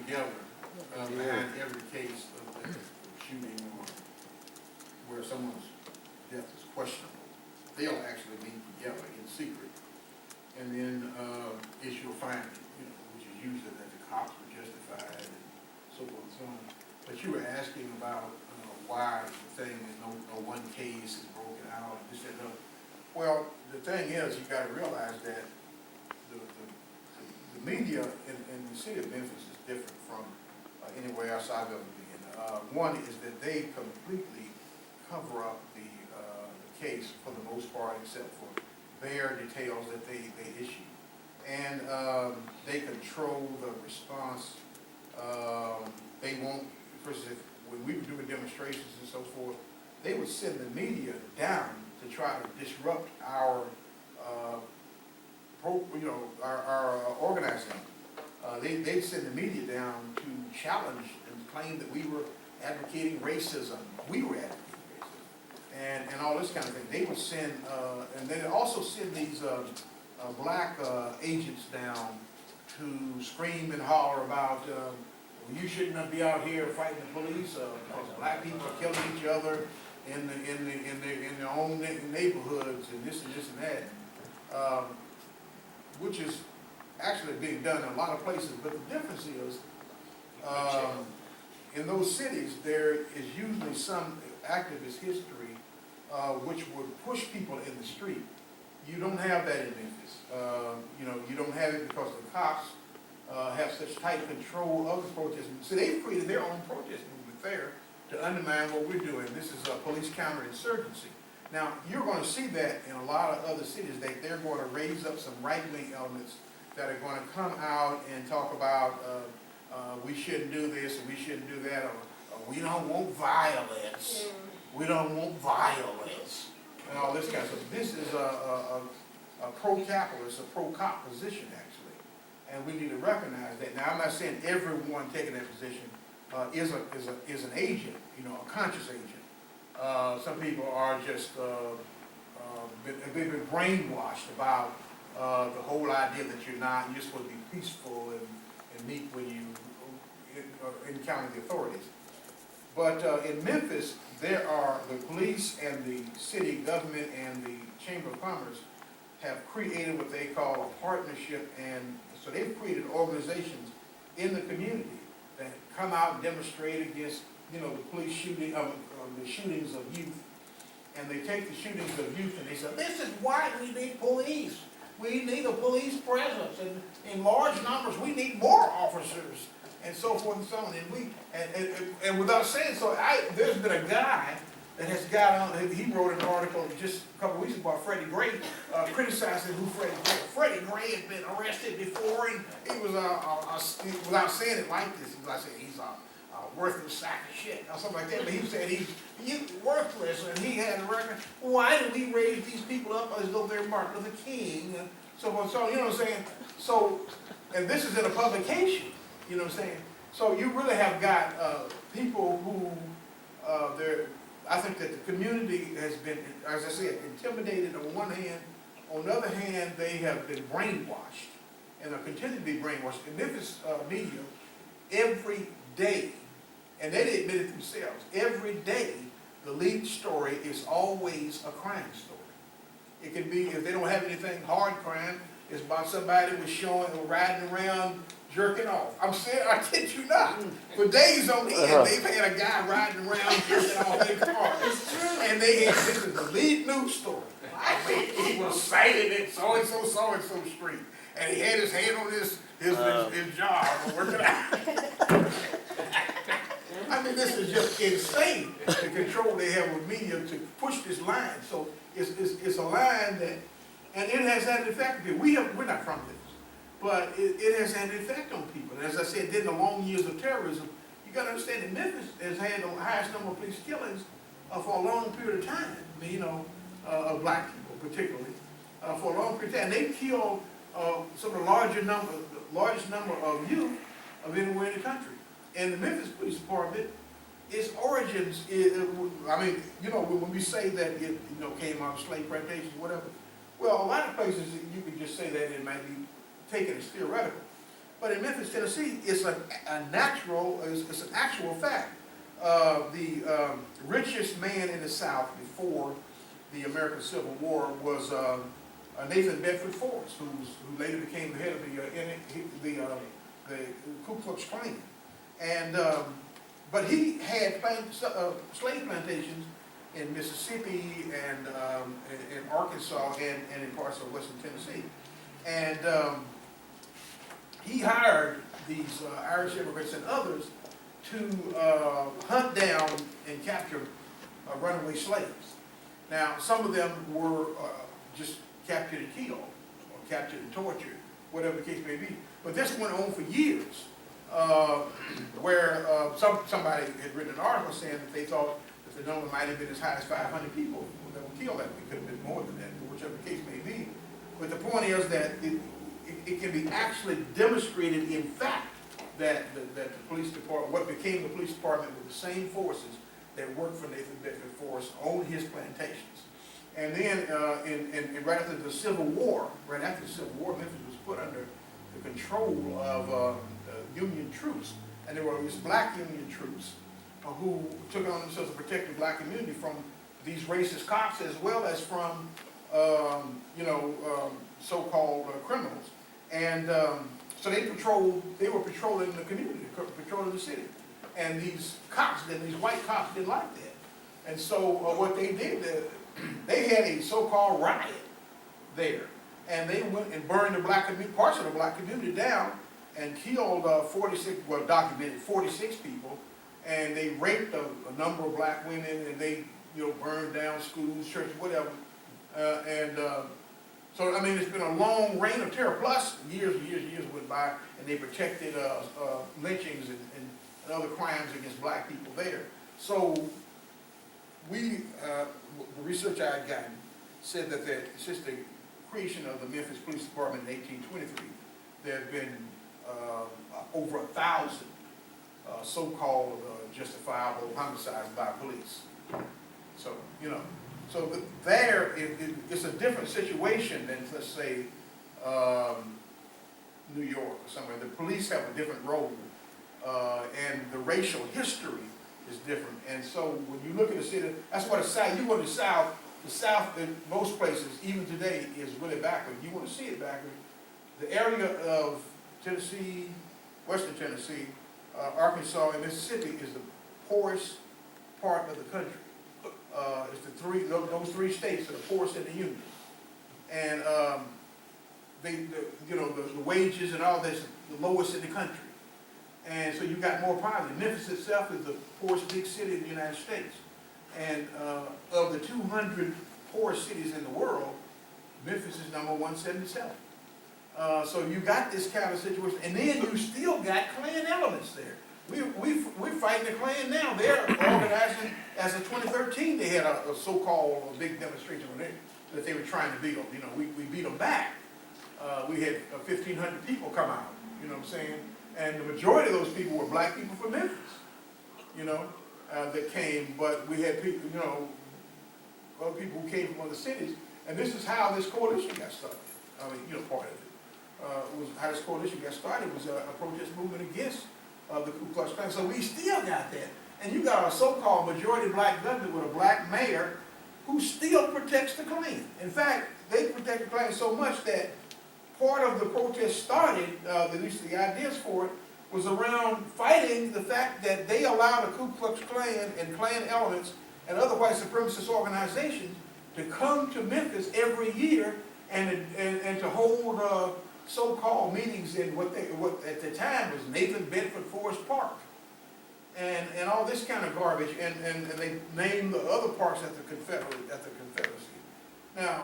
together behind every case of shooting or where someone's death is questionable. They'll actually meet together in secret and then issue a finding, which is usually that the cops were justified and so forth and so on. But you were asking about why the thing is no one case is broken out and this and that. Well, the thing is, you got to realize that the media in the city of Memphis is different from anywhere else I've ever been. One is that they completely cover up the case for the most part, except for bare details that they issue. And they control the response. They won't, for instance, when we were doing demonstrations and so forth, they would send the media down to try to disrupt our our organizing. They'd send the media down to challenge and claim that we were advocating racism. We were advocating racism. And all this kind of thing. They would send, and they'd also send these black agents down to scream and holler about, you shouldn't be out here fighting the police because black people are killing each other in their own neighborhoods and this and that. Which is actually being done in a lot of places, but the difference is, in those cities, there is usually some activist history which would push people in the street. You don't have that in Memphis. You don't have it because the cops have such tight control of the protest movement. So they've created their own protest movement there to undermine what we're doing. This is a police counterinsurgency. Now, you're going to see that in a lot of other cities. They're going to raise up some right-wing elements that are going to come out and talk about we shouldn't do this and we shouldn't do that, or we don't want violence. We don't want violence, and all this kind of stuff. This is a pro-capitalist, a pro-cop position, actually, and we need to recognize that. Now, I'm not saying everyone taking that position is an agent, a conscious agent. Some people are just they've been brainwashed about the whole idea that you're supposed to be peaceful and meet when you encounter the authorities. But in Memphis, there are the police and the city government and the Chamber of Commerce have created what they call a partnership, and so they've created organizations in the community that come out and demonstrate against the police shooting of the shootings of youth, and they take the shootings of youth and they say, this is why we need police. We need a police presence, and in large numbers we need more officers, and so forth and so on. And without saying so, there's been a guy that has got on. He wrote an article just a couple of weeks ago about Freddie Gray, criticizing who Freddie Gray. Freddie Gray had been arrested before, and he was without saying it like this. He was saying he's a worthless sack of shit or something like that. But he said he's worthless, and he had a record. Why do we raise these people up as though they're Martin Luther King? And so on. So you know what I'm saying. So, and this is in a publication. You know what I'm saying. So you really have got people who I think that the community has been, as I said, intimidated on one hand. On the other hand, they have been brainwashed, and they'll continue to be brainwashed. In Memphis media, every day, and they admit it themselves, every day the lead story is always a crime story. It can be, if they don't have anything hard crime, it's about somebody was showing or riding around jerking off. I'm saying, I kid you not. For days on end, they've had a guy riding around jerking off in a car. And they had, this is the lead news story. He was sighted at so-and-so street. And he had his hand on his job working out. I mean, this is just insane, the control they have with media to push this line. So it's a line that, and it has had an effect on people. We're not from this, but it has had an effect on people. And as I said, in the long years of terrorism, you got to understand that Memphis has had the highest number of police killings for a long period of time, of black people particularly, for a long period of time. And they killed some of the largest number of youth of anywhere in the country. And the Memphis Police Department, its origins, when we say that it came out of slave plantations, whatever, well, a lot of places you could just say that it might be taken as theoretical. But in Memphis, Tennessee, it's an actual fact. The richest man in the South before the American Civil War was Nathan Bedford Forrest, who later became the head of the Ku Klux Klan. And but he had slave plantations in Mississippi and in Arkansas and in parts of western Tennessee. And he hired these Irish immigrants and others to hunt down and capture runaway slaves. Now, some of them were just captured and killed, or captured and tortured, whatever the case may be. But this went on for years, where somebody had written an article saying that they thought that the number might have been as high as 500 people that were killed that week. It could have been more than that, but whichever the case may be. But the point is that it can be actually demonstrated in fact that the police department, what became the police department, with the same forces that worked for Nathan Bedford Forrest on his plantations. And then right after the Civil War, Memphis was put under the control of Union troops. And there were these black Union troops who took on themselves to protect the black community from these racist cops, as well as from so-called criminals. And so they were patrolling the community, patrolling the city. And these cops, these white cops, didn't like that. And so what they did, they had a so-called riot there. And they went and burned parts of the black community down and killed documented 46 people. And they raped a number of black women, and they burned down schools, churches, whatever. So, I mean, it's been a long reign of terror. Plus, years went by, and they protected lynchings and other crimes against black people there. So, the research I had gotten said that since the creation of the Memphis Police Department in 1823, there have been over 1,000 so-called justifiable homicides by police. So, it's a different situation than, let's say, New York or somewhere. The police have a different role, and the racial history is different. And so when you look at the city, that's why you go to the South in most places, even today, is really backward. You want to see it backward. The area of Tennessee, western Tennessee, Arkansas, and Mississippi is the poorest part of the country. It's those three states are the poorest in the union, and the wages and all this the lowest in the country, and so you got more poverty. Memphis itself is the poorest big city in the United States, and of the 200 poorest cities in the world, Memphis is number 177. So you got this kind of situation, and then you still got Klan elements there. We're fighting the Klan now. They're organizing, as of 2013, they had a so-called big demonstration that they were trying to build. We beat them back. We had 1,500 people come out, you know what I'm saying? And the majority of those people were black people from Memphis, that came, but we had people, other people who came from other cities, and this is how this coalition got started. I mean, part of it. Was how this coalition got started was a protest movement against the Ku Klux Klan. So we still got that. And you got a so-called majority black government with a black mayor who still protects the Klan. In fact, they protect the Klan so much that part of the protest started, at least the ideas for it, was around fighting the fact that they allow the Ku Klux Klan and Klan elements and other white supremacist organizations to come to Memphis every year and to hold so-called meetings in what at the time was Nathan Bedford Forrest Park, and all this kind of garbage, and they named the other parks at the Confederacy. Now,